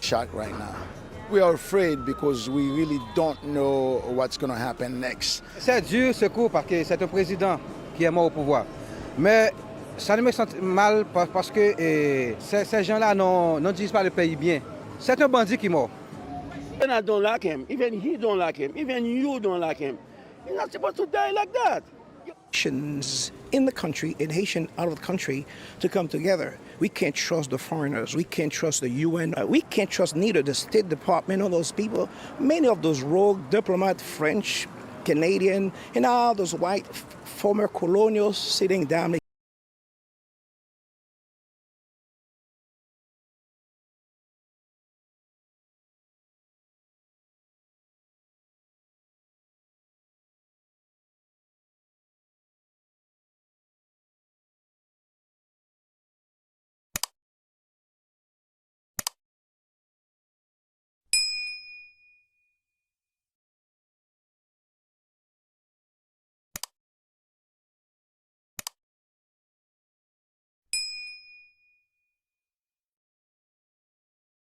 Shock right now. We are afraid because we really don't know what's going to happen next. C'est dur ce coup parce que c'est un président qui est mort au pouvoir. Mais ça ne me sent mal parce que ces gens-là n'ont dirigent pas le pays bien. C'est un bandit qui est mort. And I don't like him. Even he don't like him. Even you don't like him. You're not supposed to die like that. Haitians in the country and Haitian out of the country to come together. We can't trust the foreigners. We can't trust the UN. We can't trust neither the State Department or those people. Many of those rogue diplomats, French, Canadian, and all those white former colonials sitting down.